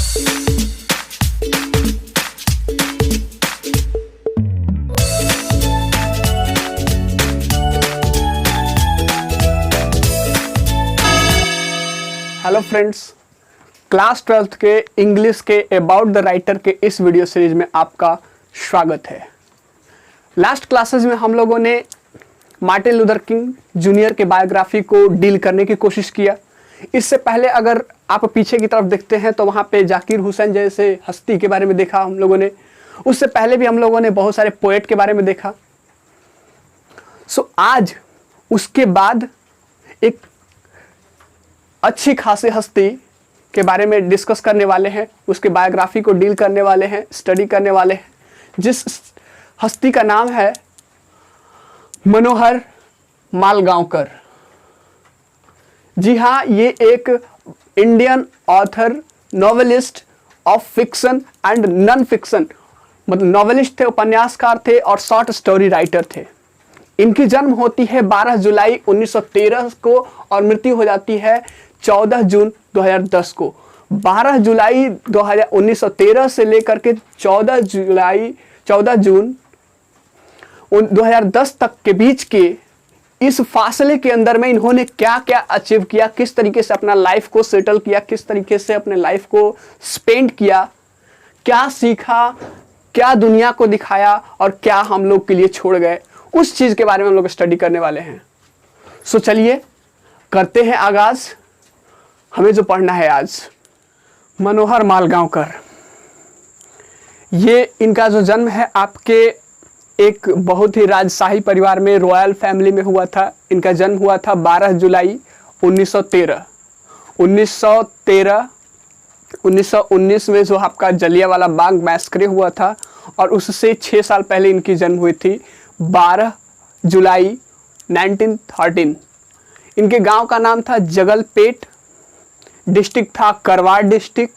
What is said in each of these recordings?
Hello friends, class 12th के English के about the writer के इस वीडियो सीरीज में आपका स्वागत है। लास्ट क्लासेस में हम लोगों ने मार्टिन लूथर किंग जूनियर के बायोग्राफी को डील करने की कोशिश किया। इससे पहले अगर आप पीछे की तरफ देखते हैं तो वहाँ पे जाकिर हुसैन जैसे हस्ती के बारे में देखा हम लोगों ने। उससे पहले भी हम लोगों ने बहुत सारे पोएट के बारे में देखा। आज उसके बाद एक अच्छी खासी हस्ती के बारे में डिस्कस करने वाले हैं, उसके बायोग्राफी को डील करने वाले हैं, स्टडी करने वाले हैं, जिस हस्ती का नाम है मनोहर मालगांवकर। जी हाँ, ये एक Indian author, novelist of fiction and non fiction, मतलब नॉवेलिस्ट थे, उपन्यासकार थे और शॉर्ट स्टोरी राइटर थे। इनकी जन्म होती है 12 जुलाई 1913 को और मृत्यु हो जाती है 14 जून 2010 को। 12 जुलाई 1913 से लेकर के 14 जून 2010 तक के बीच के इस फासले के अंदर में इन्होंने क्या क्या अचीव किया, किस तरीके से अपना लाइफ को सेटल किया, किस तरीके से अपने लाइफ को स्पेंड किया, क्या सीखा, क्या दुनिया को दिखाया और क्या हम लोग के लिए छोड़ गए, उस चीज के बारे में हम लोग स्टडी करने वाले हैं। चलिए करते हैं आगाज। हमें जो पढ़ना है आज, मनोहर मालगांवकर। ये इनका जो जन्म है आपके एक बहुत ही राजशाही परिवार में, रॉयल फैमिली में हुआ था। इनका जन्म हुआ था 12 जुलाई 1913। 1919 में जो आपका जलियांवाला बाग मैस्करे हुआ था और उससे 6 साल पहले इनकी जन्म हुई थी 12 जुलाई 1913। इनके गांव का नाम था जगलपेट, डिस्ट्रिक्ट था करवाड़ डिस्ट्रिक्ट,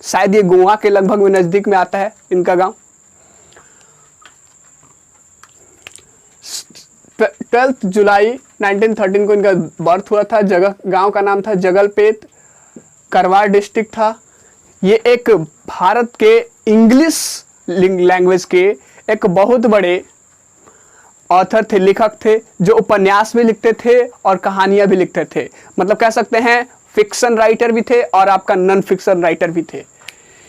शायद ये गोवा के लगभग में नज़दीक में आता है इनका गांव। 12 जुलाई 1913 को इनका बर्थ हुआ था। गांव का नाम था जगलपेट, करवाड़ डिस्ट्रिक्ट था। ये एक भारत के इंग्लिश लैंग्वेज के एक बहुत बड़े ऑथर थे, लेखक थे, जो उपन्यास भी लिखते थे और कहानियां भी लिखते थे। मतलब कह सकते हैं फिक्शन राइटर भी थे और आपका नॉन फिक्शन राइटर भी थे।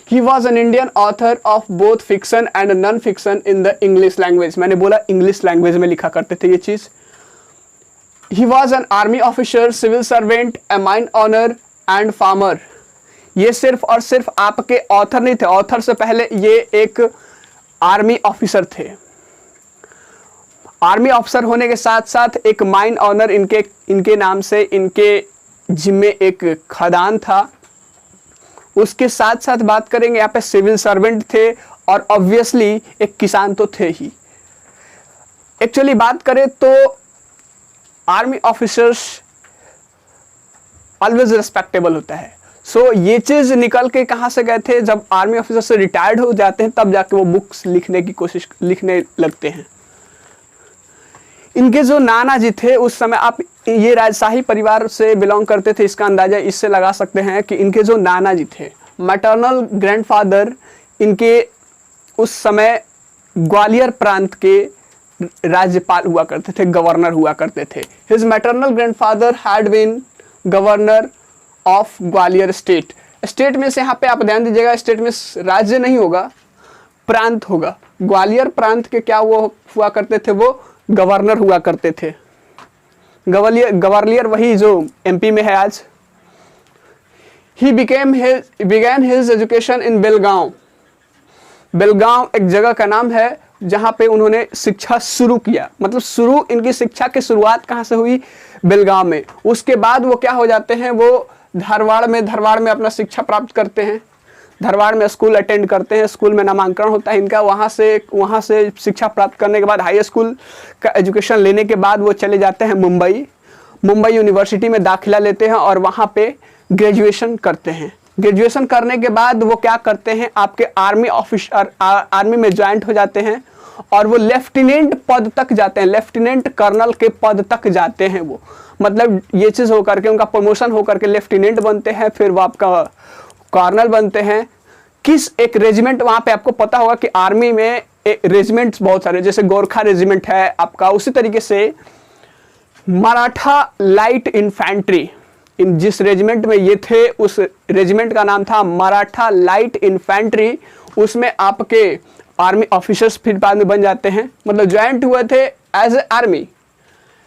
ही was an Indian author of both fiction and non fiction in the English language. मैंने बोला इंग्लिश लैंग्वेज में लिखा करते थे ये चीज। He was an army officer, civil servant, a mine owner and farmer. ये सिर्फ और सिर्फ आपके ऑथर नहीं थे, ऑथर से पहले ये एक आर्मी ऑफिसर थे। आर्मी ऑफिसर होने के साथ साथ एक माइन ऑनर, इनके नाम से इनके जिम्मे एक खदान था। उसके साथ साथ बात करेंगे यहाँ पे सिविल सर्वेंट थे और ऑब्वियसली एक किसान तो थे ही। एक्चुअली बात करें तो आर्मी ऑफिसर्स ऑलवेज रिस्पेक्टेबल होता है। ये चीज निकल के कहाँ से गए थे, जब आर्मी ऑफिसर से रिटायर्ड हो जाते हैं तब जाके वो बुक्स लिखने लगते हैं। इनके जो नाना जी थे उस समय, आप ये राजशाही परिवार से बिलोंग करते थे, इसका अंदाजा इससे लगा सकते हैं कि इनके जो नाना जी थे, मैटरनल ग्रैंडफादर, इनके उस समय ग्वालियर प्रांत के राज्यपाल हुआ करते थे, गवर्नर हुआ करते थे। His maternal grandfather had been governor of Gwalior state. State में से यहाँ पे आप ध्यान दीजिएगा, स्टेट में राज्य नहीं होगा, प्रांत होगा। ग्वालियर प्रांत के क्या वो हुआ करते थे, वो गवर्नर हुआ करते थे। ग्वालियर वही जो एमपी में है आज। He began his education in Belgaum. Belgaum एक जगह का नाम है जहाँ पे उन्होंने शिक्षा शुरू किया। मतलब इनकी शिक्षा की शुरुआत कहाँ से हुई, बेलगांव में। उसके बाद वो क्या हो जाते हैं, वो धारवाड़ में अपना शिक्षा प्राप्त करते हैं। धारवाड़ में स्कूल अटेंड करते हैं, स्कूल में नामांकन होता है इनका। वहाँ से शिक्षा प्राप्त करने के बाद, हाई स्कूल का एजुकेशन लेने के बाद वो चले जाते हैं मुंबई यूनिवर्सिटी में दाखिला लेते हैं और वहाँ पे ग्रेजुएशन करते हैं। ग्रेजुएशन करने के बाद वो क्या करते हैं, आपके आर्मी में ज्वाइंट हो जाते हैं और वो लेफ्टिनेंट पद तक जाते हैं, लेफ्टिनेंट कर्नल के पद तक जाते हैं वो। मतलब ये चीज़ होकर के उनका प्रमोशन होकर के लेफ्टिनेंट बनते हैं। फिर वो आपका कर्नल बनते हैं। किस एक रेजिमेंट, वहां पे आपको पता होगा कि आर्मी में रेजिमेंट्स बहुत सारे, जैसे गोरखा रेजिमेंट है आपका, उसी तरीके से मराठा लाइट इन्फेंट्री, इन जिस रेजिमेंट में ये थे उस रेजिमेंट का नाम था मराठा लाइट इन्फेंट्री। उसमें आपके आर्मी ऑफिसर्स फिर बाद में बन जाते हैं, मतलब ज्वाइंट हुए थे एज ए आर्मी,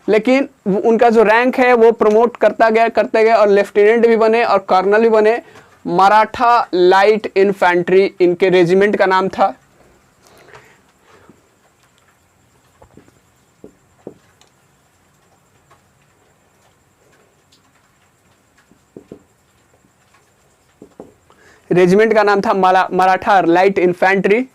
लेकिन उनका जो रैंक है वो प्रमोट करते गए और लेफ्टिनेंट भी बने और कर्नल भी बने। मराठा लाइट इन्फेंट्री इनके रेजिमेंट का नाम था। रेजिमेंट का नाम था मराठा लाइट इन्फेंट्री।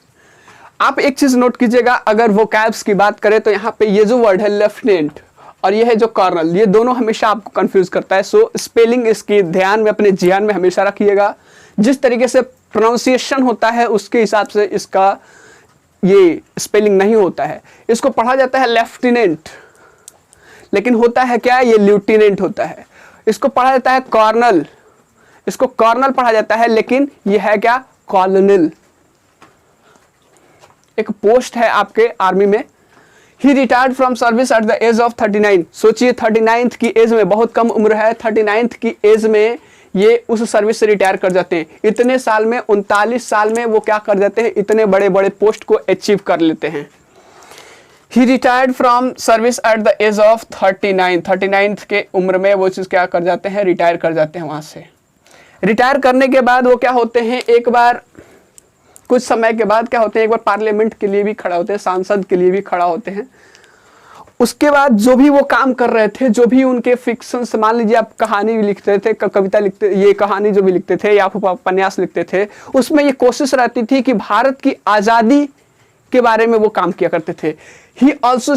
आप एक चीज नोट कीजिएगा, अगर वो कैब्स की बात करें तो यहाँ पे ये जो वर्ड है लेफ्टिनेंट और ये है जो कर्नल, ये दोनों हमेशा आपको कंफ्यूज करता है। सो स्पेलिंग इसकी ध्यान में, अपने ध्यान में हमेशा रखिएगा। जिस तरीके से प्रोनाउंसिएशन होता है उसके हिसाब से इसका ये स्पेलिंग नहीं होता है। इसको पढ़ा जाता है लेफ्टिनेंट, लेकिन होता है क्या, ये ल्यूटिनेंट होता है। इसको पढ़ा जाता है कर्नल, इसको कर्नल पढ़ा जाता है, लेकिन ये है क्या, कॉलोनल। एक पोस्ट है आपके आर्मी में। He retired from service at the age of 39। सोचिए 39th की एज में, बहुत कम उम्र है, 39th की एज में ये उस सर्विस से रिटायर कर जाते हैं। इतने साल में, 39 साल में वो क्या कर जाते हैं, इतने बड़े बड़े पोस्ट को अचीव कर लेते हैं। He retired from service at the age of 39। 39th के उम्र में वो चीज क्या कर जाते हैं, रिटायर कर जाते हैं वहां से। रिटायर करने के बाद वो क्या होते हैं, एक बार कुछ समय के बाद क्या होते हैं, एक बार पार्लियामेंट के लिए भी खड़ा होते हैं, सांसद के लिए भी खड़ा होते हैं। उसके बाद जो भी वो काम कर रहे थे, जो भी उनके फिक्शन, मान लीजिए आप कहानी भी लिखते थे, कविता लिखते, ये कहानी जो भी लिखते थे या उपन्यास लिखते थे, उसमें ये कोशिश रहती थी कि भारत की आज़ादी के बारे में वो काम किया करते थे। He also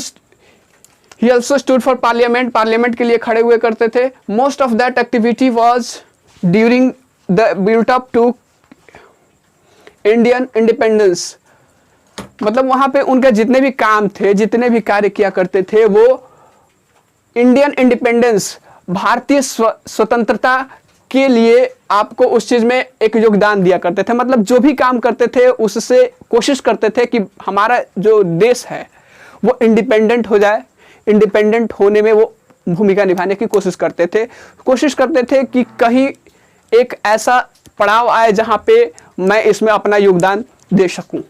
stood for parliament, parliament के लिए खड़े हुए करते थे। Most of that activity was during the built up to Indian independence. मतलब वहां पे उनके जितने भी काम थे, जितने भी कार्य किया करते थे, वो इंडियन इंडिपेंडेंस, भारतीय स्वतंत्रता के लिए आपको उस चीज में एक योगदान दिया करते थे। मतलब जो भी काम करते थे उससे कोशिश करते थे कि हमारा जो देश है वो इंडिपेंडेंट हो जाए। इंडिपेंडेंट होने में वो भूमिका निभाने की कोशिश करते थे कि कहीं एक ऐसा पड़ाव आए जहां पे मैं इसमें अपना योगदान दे सकूं।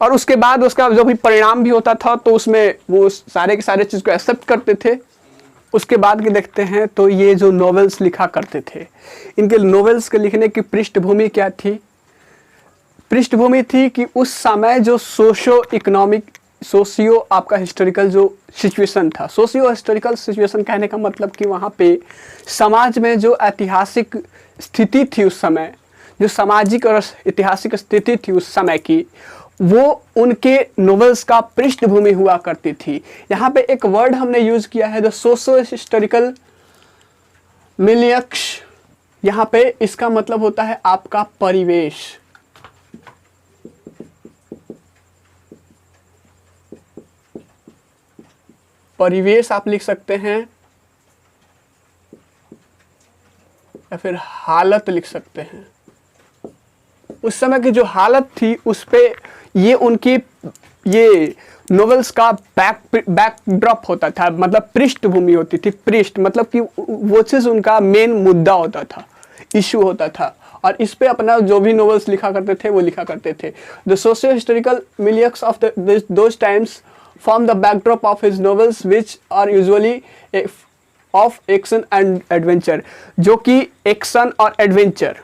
और उसके बाद उसका जो भी परिणाम भी होता था तो उसमें वो सारे के सारे चीज को एक्सेप्ट करते थे। उसके बाद के देखते हैं तो ये जो नॉवेल्स लिखा करते थे, इनके नॉवेल्स के लिखने की पृष्ठभूमि क्या थी? पृष्ठभूमि थी कि उस समय जो सोशियो आपका हिस्टोरिकल जो सिचुएशन था, सोशियो हिस्टोरिकल सिचुएशन कहने का मतलब कि वहाँ पे समाज में जो ऐतिहासिक स्थिति थी उस समय, जो सामाजिक और ऐतिहासिक स्थिति थी उस समय की, वो उनके नॉवेल्स का पृष्ठभूमि हुआ करती थी। यहाँ पे एक वर्ड हमने यूज किया है, द सोशो हिस्टोरिकल मिलियक्स। यहाँ पे इसका मतलब होता है आपका परिवेश। परिवेश आप लिख सकते हैं या फिर हालत लिख सकते हैं। उस समय की जो हालत थी उस पे ये उनकी ये नॉवेल्स का बैकड्रॉप होता था, मतलब पृष्ठभूमि होती थी। पृष्ठ मतलब कि वो चीज उनका मेन मुद्दा होता था, इशू होता था, और इस पे अपना जो भी नॉवेल्स लिखा करते थे वो लिखा करते थे। The socio historical milieux of those times form the backdrop of his novels which are usually of action and adventure, जो कि एक्शन और एडवेंचर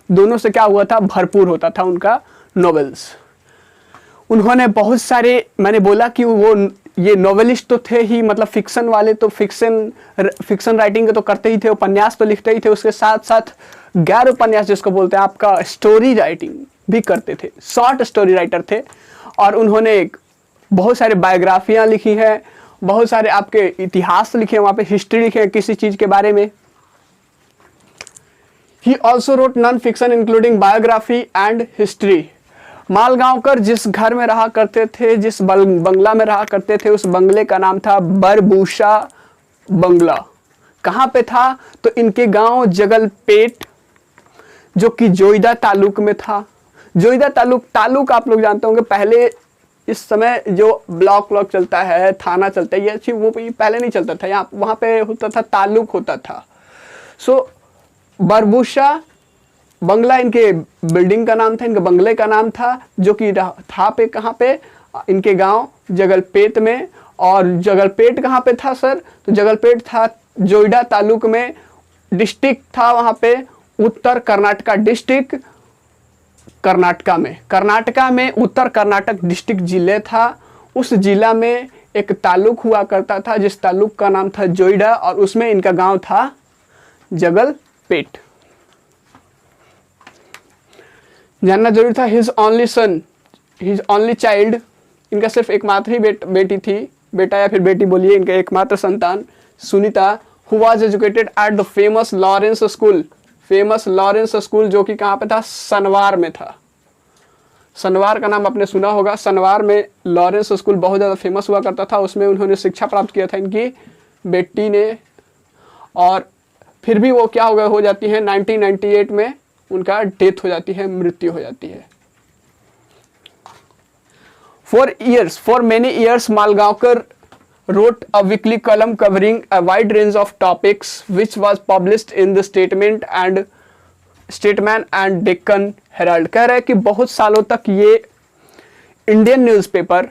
दोनों से क्या हुआ था, भरपूर होता था उनका नॉवेल्स। उन्होंने बहुत सारे, मैंने बोला कि वो ये नॉवेलिस्ट तो थे ही, मतलब फिक्शन वाले तो फिक्शन राइटिंग तो करते ही थे, उपन्यास तो लिखते ही थे, उसके साथ साथ गैर उपन्यास जिसको बोलते हैं आपका स्टोरी राइटिंग भी करते थे, शॉर्ट स्टोरी राइटर थे। और उन्होंने बहुत सारे बायोग्राफियाँ लिखी हैं, बहुत सारे आपके इतिहास लिखे हैं, वहाँ पे हिस्ट्री लिखे हैं किसी चीज़ के बारे में। He also wrote non fiction including biography and history. Malgaonkar जिस घर में रहा करते थे, जिस बंगला में रहा करते थे, उस बंगले का नाम था बरबूशा बंगला। कहाँ पे था? तो इनके गांव जगलपेट, जो कि जोईदा तालुक में था। जोईदा तालुक आप लोग जानते होंगे, पहले इस समय जो ब्लॉक चलता है, थाना चलता है, ये चीज वो पहले नहीं चलता था, यहाँ वहाँ पे होता था तालुक होता था। सो बरबुशा बंगला इनके बिल्डिंग का नाम था, इनके बंगले का नाम था, जो कि था पे कहाँ पे, इनके गांव जगलपेट में। और जगलपेट कहाँ पे था सर? तो जगलपेट था जोईडा तालुक में। डिस्ट्रिक्ट था वहाँ पे उत्तर कर्नाटका डिस्ट्रिक्ट, कर्नाटका में उत्तर कर्नाटक डिस्ट्रिक्ट जिले था। उस जिला में एक तालुक हुआ करता था जिस तालुक का नाम था जोईडा, और उसमें इनका गांव था जगलपेट। जानना जरूरी था। His only son, his only child, इनका सिर्फ एकमात्र ही बेटी थी, बेटा या फिर बेटी बोलिए, इनका एकमात्र संतान Sunita, who was educated at the famous Lawrence school, जो कि कहाँ पे था? सनवार में था। सनवार का नाम आपने सुना होगा। सनवार में लॉरेंस स्कूल बहुत ज़्यादा फेमस हुआ करता था, उसमें उन्होंने शिक्षा प्राप्त किया था इनकी बेटी ने। और फिर भी वो क्या हो जाती है, 1998 में उनका डेथ हो जाती है, मृत्यु हो जाती है। For many years, Malgaonkar wrote a weekly column covering a wide range of topics, which was published in the Statesman and Deccan Herald। कह रहे हैं कि बहुत सालों तक ये इंडियन न्यूज़पेपर,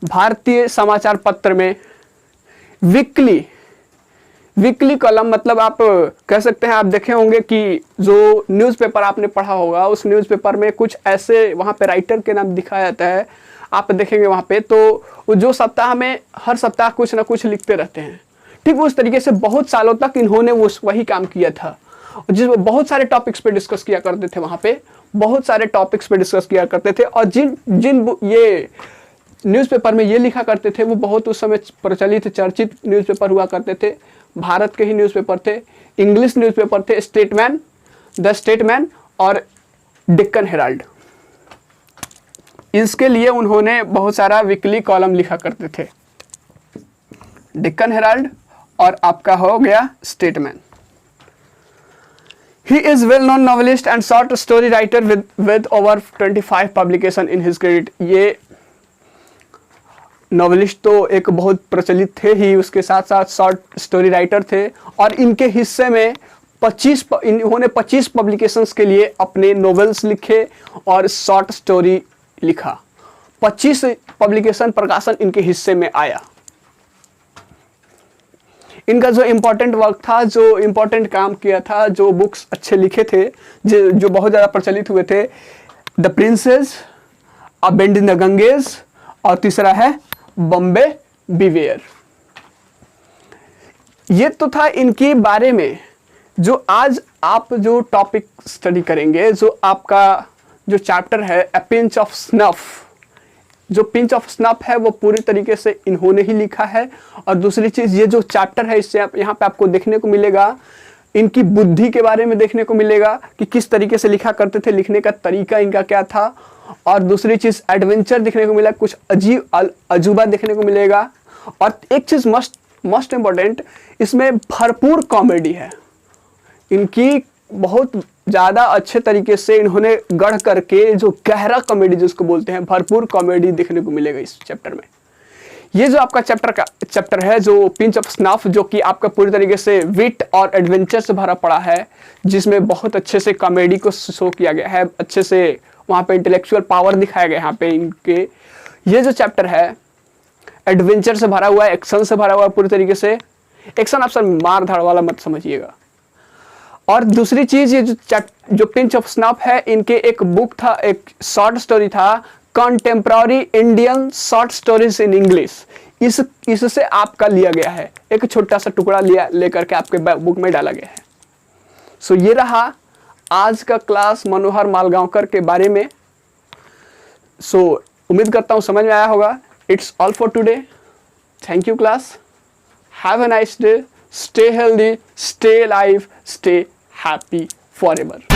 भारतीय समाचार पत्र में वीकली कॉलम, मतलब आप कह सकते हैं, आप देखे होंगे कि जो न्यूज़पेपर आपने पढ़ा होगा उस न्यूज़पेपर में कुछ ऐसे वहाँ पे राइटर के नाम दिखाया जाता है, आप देखेंगे वहाँ पे, तो जो सप्ताह में हर सप्ताह कुछ ना कुछ लिखते रहते हैं। ठीक उस तरीके से बहुत सालों तक इन्होंने वही काम किया था, जिसमें बहुत सारे टॉपिक्स पे डिस्कस किया करते थे, वहाँ पे बहुत सारे टॉपिक्स पे डिस्कस किया करते थे। और जिन ये न्यूज़पेपर में ये लिखा करते थे वो बहुत उस समय प्रचलित चर्चित न्यूज़पेपर हुआ करते थे। भारत के ही न्यूज़पेपर थे, इंग्लिश न्यूज़पेपर थे, द स्टेटमैन और डेक्कन हेराल्ड। इसके लिए उन्होंने बहुत सारा वीकली कॉलम लिखा करते थे, डेक्कन हेराल्ड और आपका हो गया statesman. He is well-known novelist and short story writer with over 25 publication in his credit। ये नॉवेलिस्ट तो एक बहुत प्रचलित थे ही, उसके साथ साथ शॉर्ट स्टोरी राइटर थे, और इनके हिस्से में इन्होंने 25 पब्लिकेशंस के लिए अपने नॉवेल्स लिखे और शॉर्ट स्टोरी लिखा। 25 पब्लिकेशन प्रकाशन इनके हिस्से में आया। इनका जो इम्पोर्टेंट वर्क था, जो इम्पोर्टेंट काम किया था, जो बुक्स अच्छे लिखे थे, जो बहुत ज़्यादा प्रचलित हुए थे, the princess, a bend in the Ganges, और तीसरा है बॉम्बे बिवेयर। ये तो था इनके बारे में। जो आज आप जो टॉपिक स्टडी करेंगे, जो आपका जो चैप्टर है अ पिंच ऑफ स्नफ, जो पिंच ऑफ स्नफ है वो पूरी तरीके से इन्होंने ही लिखा है। और दूसरी चीज़, ये जो चैप्टर है इससे यहाँ पे आपको देखने को मिलेगा, इनकी बुद्धि के बारे में देखने को मिलेगा कि किस तरीके से लिखा करते थे, लिखने का तरीका इनका क्या था। और दूसरी चीज़ एडवेंचर देखने को मिला, कुछ अजूबा देखने को मिलेगा। और एक चीज़ मोस्ट इम्पॉर्टेंट, इसमें भरपूर कॉमेडी है। इनकी बहुत ज़्यादा अच्छे तरीके से इन्होंने गढ़ करके जो गहरा कॉमेडी जिसको बोलते हैं, भरपूर कॉमेडी देखने को मिलेगा इस चैप्टर में। ये जो आपका चैप्टर है जो पिंच ऑफ स्नफ, जो कि आपका पूरी तरीके से विट और एडवेंचर से भरा पड़ा है, जिसमें बहुत अच्छे से कॉमेडी को शो किया गया है, अच्छे से वहाँ पे इंटेलेक्चुअल पावर दिखाया गया है। यहाँ पे इनके ये जो चैप्टर है एडवेंचर से भरा हुआ है, एक्शन से भरा हुआ है पूरी तरीके से। एक्शन आप सर मार धाड़ वाला मत समझिएगा। और दूसरी चीज, ये जो पिंच ऑफ स्नफ है, इनके एक बुक था, एक शॉर्ट स्टोरी था, contemporary Indian short stories in English. इससे आपका लिया गया है, एक छोटा सा टुकड़ा लेकर के आपके बुक में डाला गया है। सो ये रहा आज का क्लास मनोहर मालगांवकर के बारे में। सो उम्मीद करता हूँ समझ में आया होगा। It's all for today. Thank you class. Have a nice day. Stay healthy, stay live, stay happy forever।